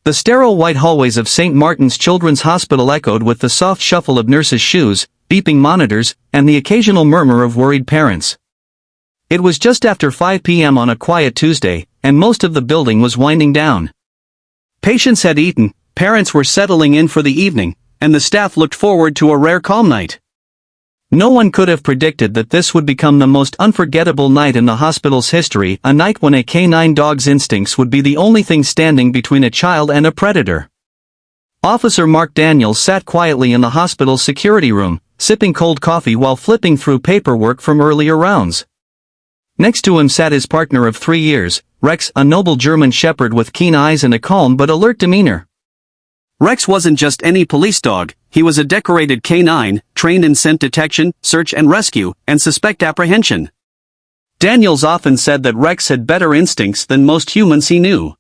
The sterile white hallways of St. Martin's Children's Hospital echoed with the soft shuffle of nurses' shoes, beeping monitors, and the occasional murmur of worried parents. It was just after 5 p.m. on a quiet Tuesday, and most of the building was winding down. Patients had eaten, parents were settling in for the evening, and the staff looked forward to a rare calm night. No one could have predicted that this would become the most unforgettable night in the hospital's history, a night when a canine dog's instincts would be the only thing standing between a child and a predator. Officer Mark Daniels sat quietly in the hospital's security room, sipping cold coffee while flipping through paperwork from earlier rounds. Next to him sat his partner of 3 years, Rex, a noble German shepherd with keen eyes and a calm but alert demeanor. Rex wasn't just any police dog, he was a decorated canine, trained in scent detection, search and rescue, and suspect apprehension. Daniels often said that Rex had better instincts than most humans he knew.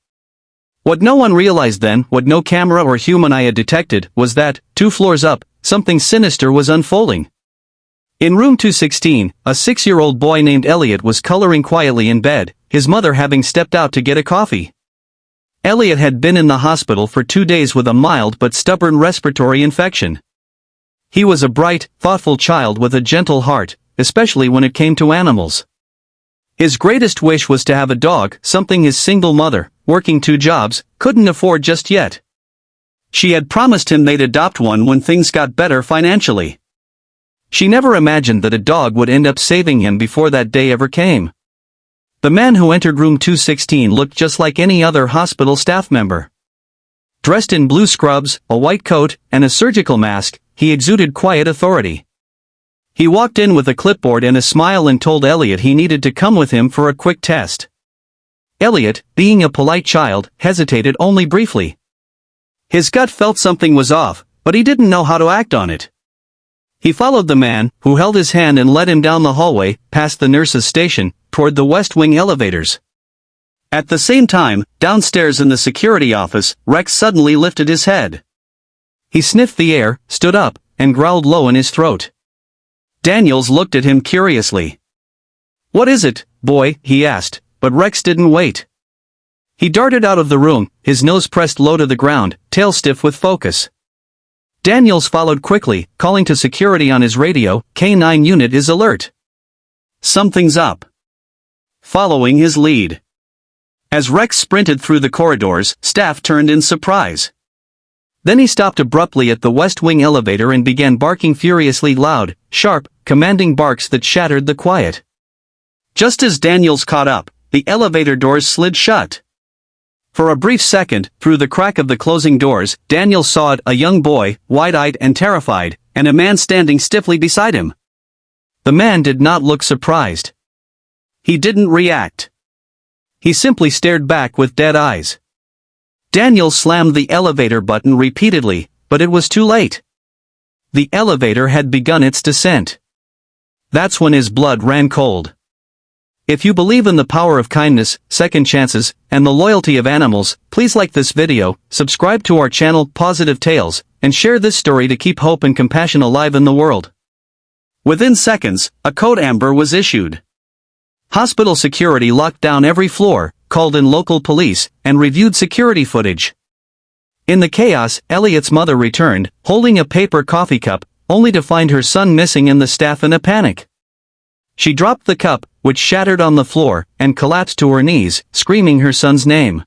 What no one realized then, what no camera or human eye had detected, was that, 2 floors up, something sinister was unfolding. In room 216, a 6-year-old boy named Elliot was coloring quietly in bed, his mother having stepped out to get a coffee. Elliot had been in the hospital for 2 days with a mild but stubborn respiratory infection. He was a bright, thoughtful child with a gentle heart, especially when it came to animals. His greatest wish was to have a dog, something his single mother, working 2 jobs, couldn't afford just yet. She had promised him they'd adopt one when things got better financially. She never imagined that a dog would end up saving him before that day ever came. The man who entered room 216 looked just like any other hospital staff member. Dressed in blue scrubs, a white coat, and a surgical mask, he exuded quiet authority. He walked in with a clipboard and a smile and told Elliot he needed to come with him for a quick test. Elliot, being a polite child, hesitated only briefly. His gut felt something was off, but he didn't know how to act on it. He followed the man, who held his hand and led him down the hallway, past the nurse's station, toward the West Wing elevators. At the same time, downstairs in the security office, Rex suddenly lifted his head. He sniffed the air, stood up, and growled low in his throat. Daniels looked at him curiously. "What is it, boy?" he asked, but Rex didn't wait. He darted out of the room, his nose pressed low to the ground, tail stiff with focus. Daniels followed quickly, calling to security on his radio, "K9 unit is alert. Something's up." Following his lead. As Rex sprinted through the corridors, staff turned in surprise. Then he stopped abruptly at the West Wing elevator and began barking furiously loud, sharp, commanding barks that shattered the quiet. Just as Daniels caught up, the elevator doors slid shut. For a brief second, through the crack of the closing doors, Daniels saw a young boy, wide-eyed and terrified, and a man standing stiffly beside him. The man did not look surprised. He didn't react. He simply stared back with dead eyes. Daniels slammed the elevator button repeatedly, but it was too late. The elevator had begun its descent. That's when his blood ran cold. If you believe in the power of kindness, second chances, and the loyalty of animals, please like this video, subscribe to our channel Pawsitive Tales, and share this story to keep hope and compassion alive in the world. Within seconds, a code amber was issued. Hospital security locked down every floor, called in local police, and reviewed security footage. In the chaos, Elliot's mother returned, holding a paper coffee cup, only to find her son missing and the staff in a panic. She dropped the cup, which shattered on the floor, and collapsed to her knees, screaming her son's name.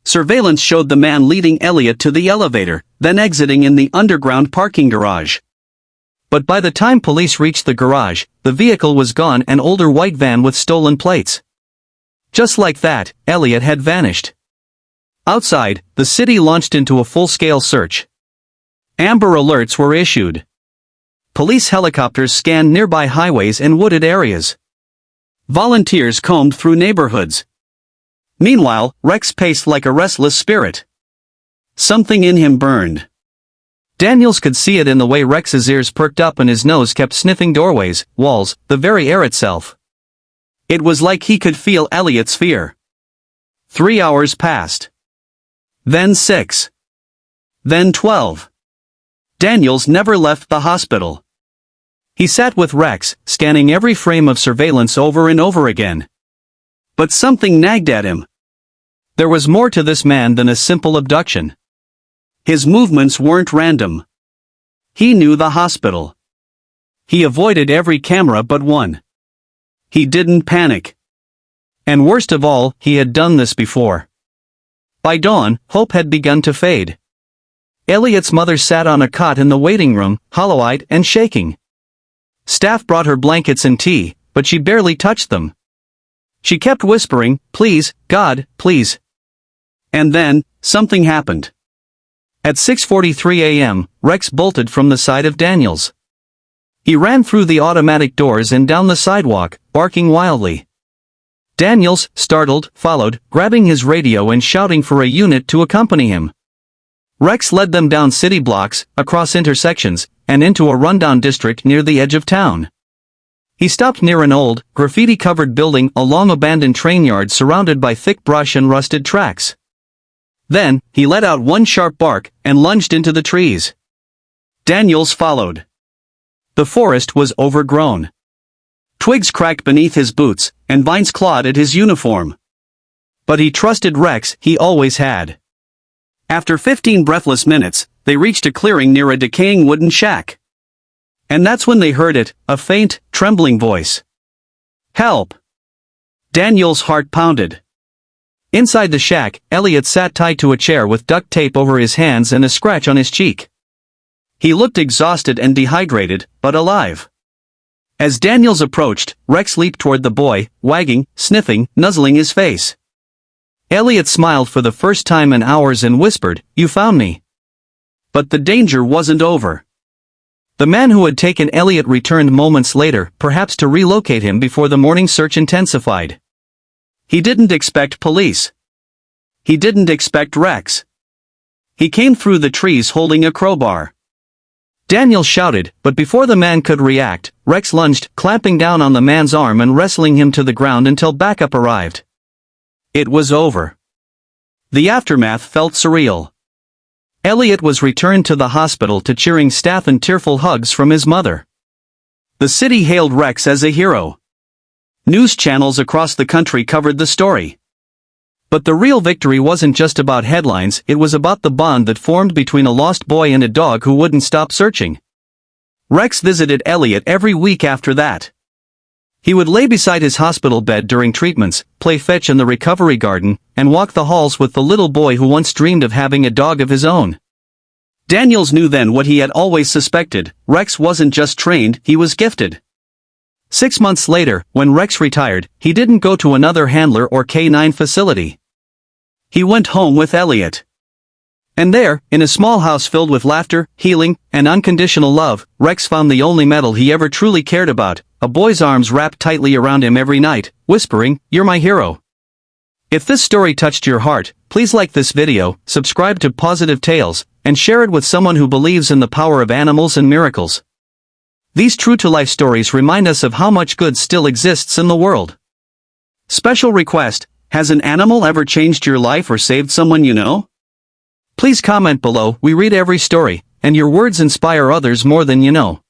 Surveillance showed the man leading Elliot to the elevator, then exiting in the underground parking garage. But by the time police reached the garage, the vehicle was gone, an older white van with stolen plates. Just like that, Elliot had vanished. Outside, the city launched into a full-scale search. Amber alerts were issued. Police helicopters scanned nearby highways and wooded areas. Volunteers combed through neighborhoods. Meanwhile, Rex paced like a restless spirit. Something in him burned. Daniels could see it in the way Rex's ears perked up and his nose kept sniffing doorways, walls, the very air itself. It was like he could feel Elliot's fear. 3 hours passed. Then 6. Then 12. Daniels never left the hospital. He sat with Rex, scanning every frame of surveillance over and over again. But something nagged at him. There was more to this man than a simple abduction. His movements weren't random. He knew the hospital. He avoided every camera but one. He didn't panic. And worst of all, he had done this before. By dawn, hope had begun to fade. Elliot's mother sat on a cot in the waiting room, hollow-eyed and shaking. Staff brought her blankets and tea, but she barely touched them. She kept whispering, "Please, God, please." And then, something happened. At 6:43 a.m., Rex bolted from the side of Daniel's. He ran through the automatic doors and down the sidewalk, barking wildly. Daniels, startled, followed, grabbing his radio and shouting for a unit to accompany him. Rex led them down city blocks, across intersections, and into a rundown district near the edge of town. He stopped near an old, graffiti-covered building, a long-abandoned train yard surrounded by thick brush and rusted tracks. Then, he let out one sharp bark, and lunged into the trees. Daniels followed. The forest was overgrown. Twigs cracked beneath his boots, and vines clawed at his uniform. But he trusted Rex, he always had. After 15 breathless minutes, they reached a clearing near a decaying wooden shack. And that's when they heard it, a faint, trembling voice. "Help!" Daniel's heart pounded. Inside the shack, Elliot sat tied to a chair with duct tape over his hands and a scratch on his cheek. He looked exhausted and dehydrated, but alive. As Daniels approached, Rex leaped toward the boy, wagging, sniffing, nuzzling his face. Elliot smiled for the first time in hours and whispered, "You found me." But the danger wasn't over. The man who had taken Elliot returned moments later, perhaps to relocate him before the morning search intensified. He didn't expect police. He didn't expect Rex. He came through the trees holding a crowbar. Daniel shouted, but before the man could react, Rex lunged, clamping down on the man's arm and wrestling him to the ground until backup arrived. It was over. The aftermath felt surreal. Elliot was returned to the hospital to cheering staff and tearful hugs from his mother. The city hailed Rex as a hero. News channels across the country covered the story. But the real victory wasn't just about headlines, it was about the bond that formed between a lost boy and a dog who wouldn't stop searching. Rex visited Elliot every week after that. He would lay beside his hospital bed during treatments, play fetch in the recovery garden, and walk the halls with the little boy who once dreamed of having a dog of his own. Daniels knew then what he had always suspected: Rex wasn't just trained, he was gifted. 6 months later, when Rex retired, he didn't go to another handler or K-9 facility. He went home with Elliot. And there, in a small house filled with laughter, healing, and unconditional love, Rex found the only medal he ever truly cared about, a boy's arms wrapped tightly around him every night, whispering, "You're my hero." If this story touched your heart, please like this video, subscribe to Pawsitive Tales, and share it with someone who believes in the power of animals and miracles. These true-to-life stories remind us of how much good still exists in the world. Special request: has an animal ever changed your life or saved someone you know? Please comment below, we read every story, and your words inspire others more than you know.